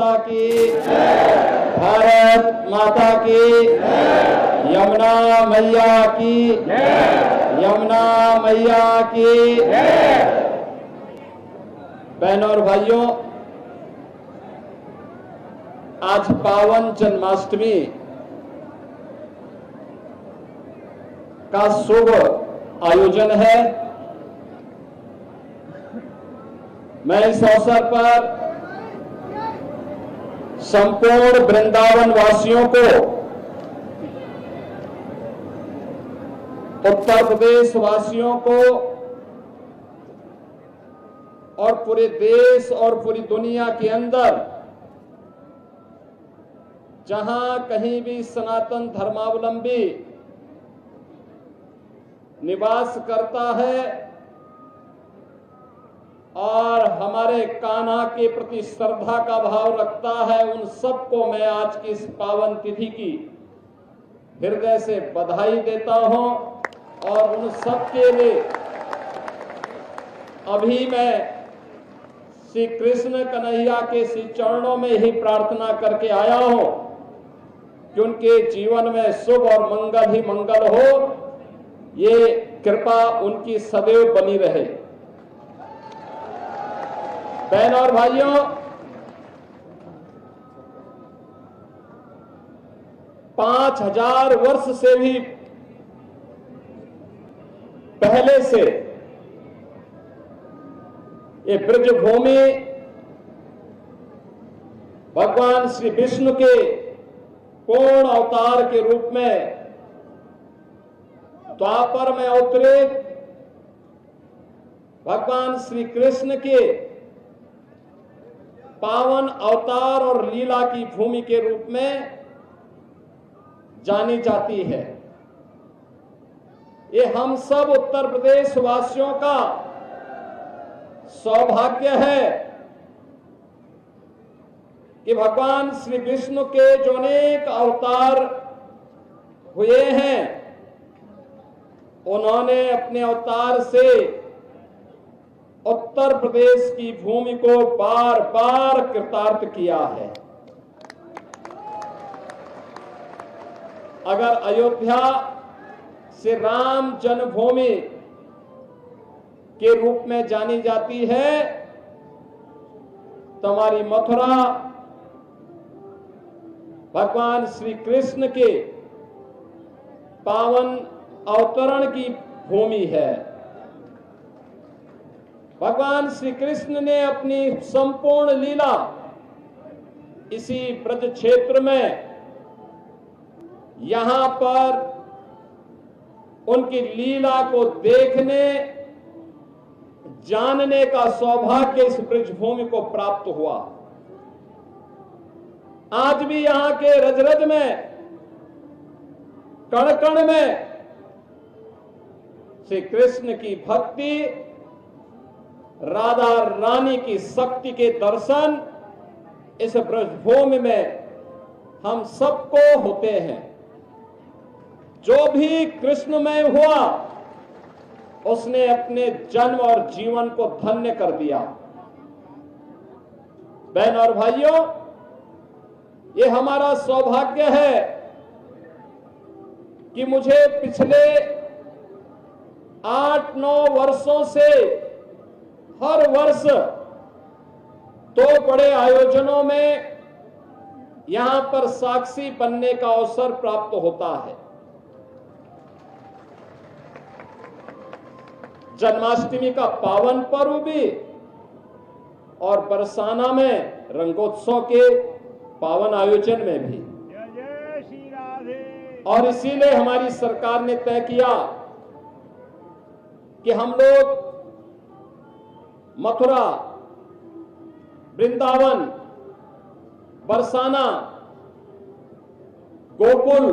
माता की, भारत माता की, यमुना मैया की, यमुना मैया की। बहनों और भाइयों, आज पावन जन्माष्टमी का शुभ आयोजन है। मैं इस अवसर पर संपूर्ण वृंदावन वासियों को, उत्तर प्रदेश वासियों को और पूरे देश और पूरी दुनिया के अंदर जहां कहीं भी सनातन धर्मावलंबी निवास करता है और हमारे कान्हा के प्रति श्रद्धा का भाव रखता है, उन सबको मैं आज की इस पावन तिथि की हृदय से बधाई देता हूं। और उन सबके लिए अभी मैं श्री कृष्ण कन्हैया के श्री चरणों में ही प्रार्थना करके आया हूं कि उनके जीवन में शुभ और मंगल ही मंगल हो, ये कृपा उनकी सदैव बनी रहे। बहनों और भाइयों, पांच 5000 वर्ष से भी पहले से ये ब्रजभूमि भगवान श्री विष्णु के पूर्ण अवतार के रूप में द्वापर में अवतरित भगवान श्री कृष्ण के पावन अवतार और लीला की भूमि के रूप में जानी जाती है। ये हम सब उत्तर प्रदेश वासियों का सौभाग्य है कि भगवान श्री विष्णु के जो अनेक अवतार हुए हैं, उन्होंने अपने अवतार से उत्तर प्रदेश की भूमि को बार बार कृतार्थ किया है। अगर अयोध्या से राम जन्मभूमि के रूप में जानी जाती है, तो हमारी मथुरा भगवान श्री कृष्ण के पावन अवतरण की भूमि है। भगवान श्री कृष्ण ने अपनी संपूर्ण लीला इसी ब्रज क्षेत्र में, यहां पर उनकी लीला को देखने जानने का सौभाग्य इस ब्रजभूमि को प्राप्त हुआ। आज भी यहां के रज रज में, कण कण में श्री कृष्ण की भक्ति, राधा रानी की शक्ति के दर्शन इस ब्रजभूमि में हम सबको होते हैं। जो भी कृष्णमय हुआ, उसने अपने जन्म और जीवन को धन्य कर दिया। बहन और भाइयों, ये हमारा सौभाग्य है कि मुझे पिछले 8-9 वर्षों से हर वर्ष 2 बड़े आयोजनों में यहां पर साक्षी बनने का अवसर प्राप्त होता है। जन्माष्टमी का पावन पर्व भी और बरसाना में रंगोत्सव के पावन आयोजन में भी। और इसीलिए हमारी सरकार ने तय किया कि हम लोग मथुरा, वृंदावन, बरसाना, गोकुल,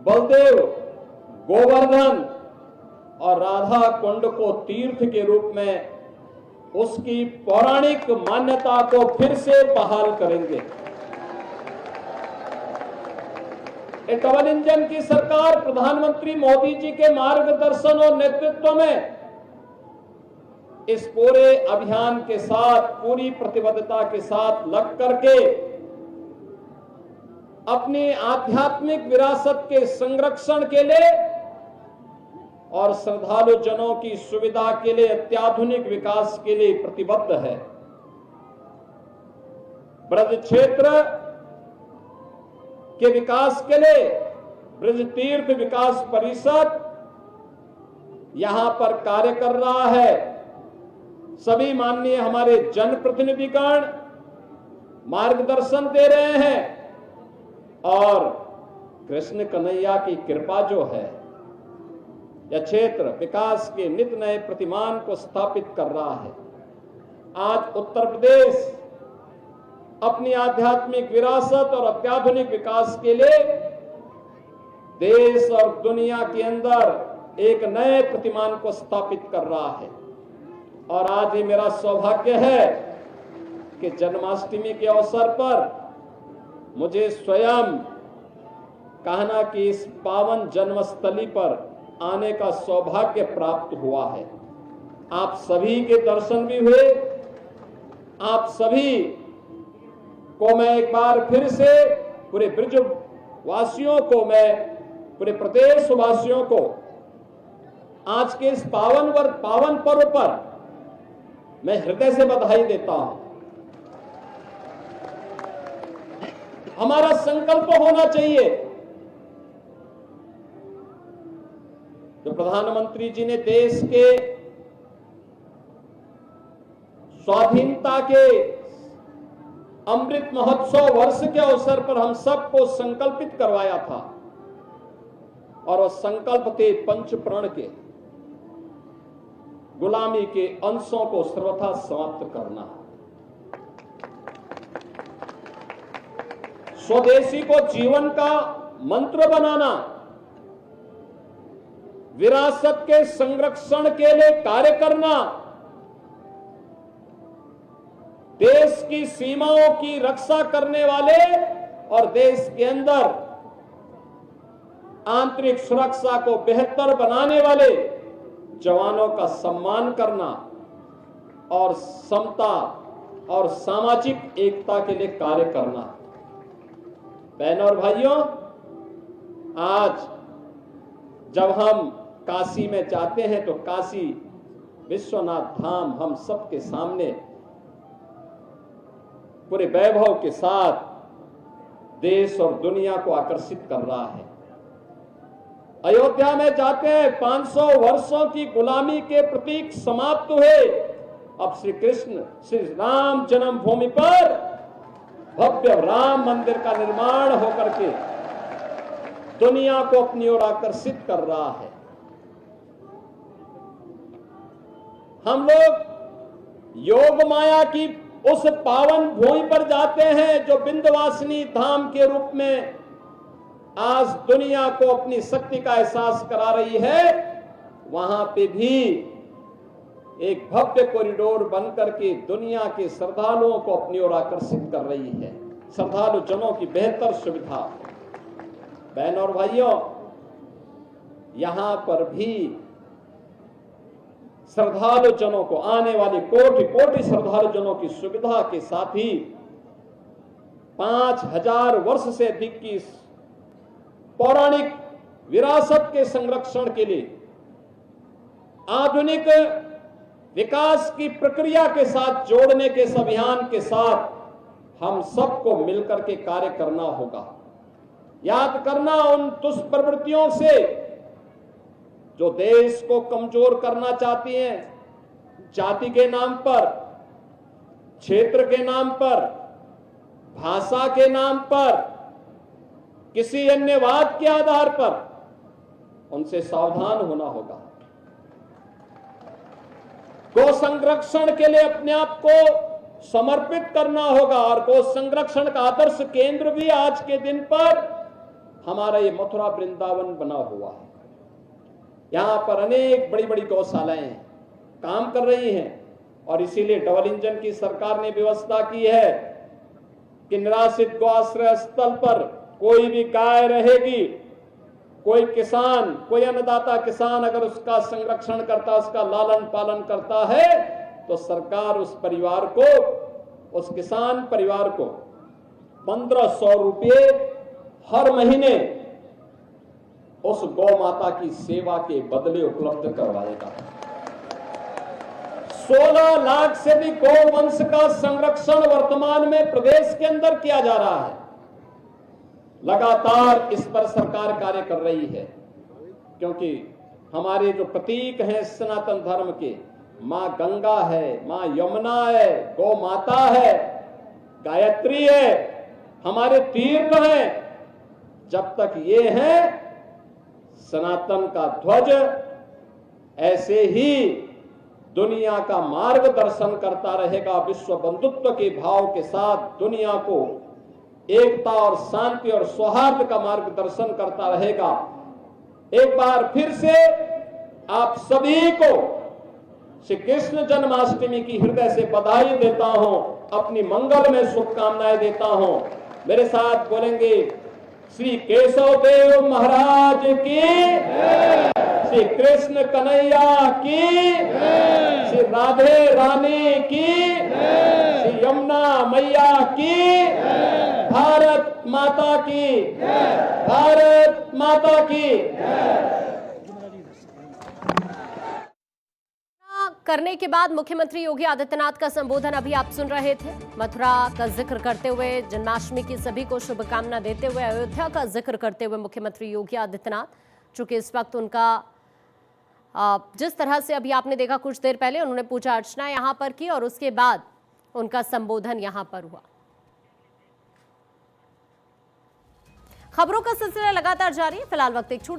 बलदेव, गोवर्धन और राधा कुंड को तीर्थ के रूप में उसकी पौराणिक मान्यता को फिर से बहाल करेंगे। एक डबल इंजन की सरकार प्रधानमंत्री मोदी जी के मार्गदर्शन और नेतृत्व में इस पूरे अभियान के साथ पूरी प्रतिबद्धता के साथ लग करके अपनी आध्यात्मिक विरासत के संरक्षण के लिए और श्रद्धालु जनों की सुविधा के लिए अत्याधुनिक विकास के लिए प्रतिबद्ध है। ब्रज क्षेत्र के विकास के लिए ब्रज तीर्थ विकास परिषद यहां पर कार्य कर रहा है। सभी माननीय हमारे जनप्रतिनिधिगण मार्गदर्शन दे रहे हैं और कृष्ण कन्हैया की कृपा जो है यह क्षेत्र विकास के नित नए प्रतिमान को स्थापित कर रहा है। आज उत्तर प्रदेश अपनी आध्यात्मिक विरासत और अत्याधुनिक विकास के लिए देश और दुनिया के अंदर एक नए प्रतिमान को स्थापित कर रहा है। और आज ही मेरा सौभाग्य है कि जन्माष्टमी के अवसर पर मुझे स्वयं कान्हा की इस पावन जन्मस्थली पर आने का सौभाग्य प्राप्त हुआ है। आप सभी के दर्शन भी हुए। आप सभी को मैं एक बार फिर से पूरे ब्रज वासियों को, मैं पूरे प्रदेश वासियों को आज के इस पावन पर्व पर मैं हृदय से बधाई देता हूं। हमारा संकल्प होना चाहिए, जो प्रधानमंत्री जी ने देश के स्वाधीनता के अमृत महोत्सव वर्ष के अवसर पर हम सबको संकल्पित करवाया था, और वह संकल्प थे पंच प्रण के, गुलामी के अंशों को सर्वथा समाप्त करना, स्वदेशी को जीवन का मंत्र बनाना, विरासत के संरक्षण के लिए कार्य करना, देश की सीमाओं की रक्षा करने वाले और देश के अंदर आंतरिक सुरक्षा को बेहतर बनाने वाले जवानों का सम्मान करना और समता और सामाजिक एकता के लिए कार्य करना। बहनों और भाइयों, आज जब हम काशी में जाते हैं तो काशी विश्वनाथ धाम हम सबके सामने पूरे वैभव के साथ देश और दुनिया को आकर्षित कर रहा है। अयोध्या में जाते हैं, 500 वर्षों की गुलामी के प्रतीक समाप्त हुए। अब श्री कृष्ण श्री राम जन्मभूमि पर भव्य राम मंदिर का निर्माण होकर के दुनिया को अपनी ओर आकर्षित कर रहा है। हम लोग योग माया की उस पावन भूमि पर जाते हैं जो विंध्यवासिनी धाम के रूप में आज दुनिया को अपनी शक्ति का एहसास करा रही है। वहां पे भी एक भव्य कॉरिडोर बनकर के दुनिया के श्रद्धालुओं को अपनी ओर आकर्षित कर रही है, श्रद्धालु जनों की बेहतर सुविधा। बहनों और भाइयों, यहां पर भी श्रद्धालु जनों को, आने वाली कोटि कोटि श्रद्धालु जनों की सुविधा के साथ ही 5000 वर्ष से अधिक की पौराणिक विरासत के संरक्षण के लिए आधुनिक विकास की प्रक्रिया के साथ जोड़ने के इस अभियान के साथ हम सबको मिलकर के कार्य करना होगा। याद करना उन दुष्प्रवृत्तियों से जो देश को कमजोर करना चाहती हैं, जाति के नाम पर, क्षेत्र के नाम पर, भाषा के नाम पर, किसी अन्य वाद के आधार पर, उनसे सावधान होना होगा। गौ संरक्षण के लिए अपने आप को समर्पित करना होगा और गौ संरक्षण का आदर्श केंद्र भी आज के दिन पर हमारा ये मथुरा वृंदावन बना हुआ है। यहां पर अनेक बड़ी बड़ी गौशालाएं काम कर रही हैं और इसीलिए डबल इंजन की सरकार ने व्यवस्था की है कि निराश्रित गौ आश्रय स्थल पर कोई भी गाय रहेगी, कोई किसान, कोई अन्नदाता किसान अगर उसका संरक्षण करता, उसका लालन पालन करता है, तो सरकार उस परिवार को, उस किसान परिवार को 1500 रुपये हर महीने उस गौ माता की सेवा के बदले उपलब्ध करवाएगा। 16 लाख से भी गौवंश का संरक्षण वर्तमान में प्रदेश के अंदर किया जा रहा है। लगातार इस पर सरकार कार्य कर रही है, क्योंकि हमारे जो प्रतीक हैं सनातन धर्म के, मां गंगा है, मां यमुना है, गौ माता है, गायत्री है, हमारे तीर्थ हैं। जब तक ये है सनातन का ध्वज ऐसे ही दुनिया का मार्गदर्शन करता रहेगा, विश्व बंधुत्व के भाव के साथ दुनिया को एकता और शांति और सौहार्द का मार्गदर्शन करता रहेगा। एक बार फिर से आप सभी को श्री कृष्ण जन्माष्टमी की हृदय से बधाई देता हूं, अपनी मंगल में शुभकामनाएं देता हूं। मेरे साथ बोलेंगे श्री केशव देव महाराज की, श्री कृष्ण कन्हैया की, श्री राधे रानी की, श्री यमुना मैया की, भारत माता की, भारत माता की। करने के बाद मुख्यमंत्री योगी आदित्यनाथ का संबोधन अभी आप सुन रहे थे। मथुरा का जिक्र करते हुए, जन्माष्टमी की सभी को शुभकामना देते हुए, अयोध्या का जिक्र करते हुए मुख्यमंत्री योगी आदित्यनाथ, चूंकि इस वक्त उनका जिस तरह से अभी आपने देखा, कुछ देर पहले उन्होंने पूजा अर्चना यहां पर की और उसके बाद उनका संबोधन यहां पर हुआ। खबरों का सिलसिला लगातार जारी है। फिलहाल वक्त एक छोटी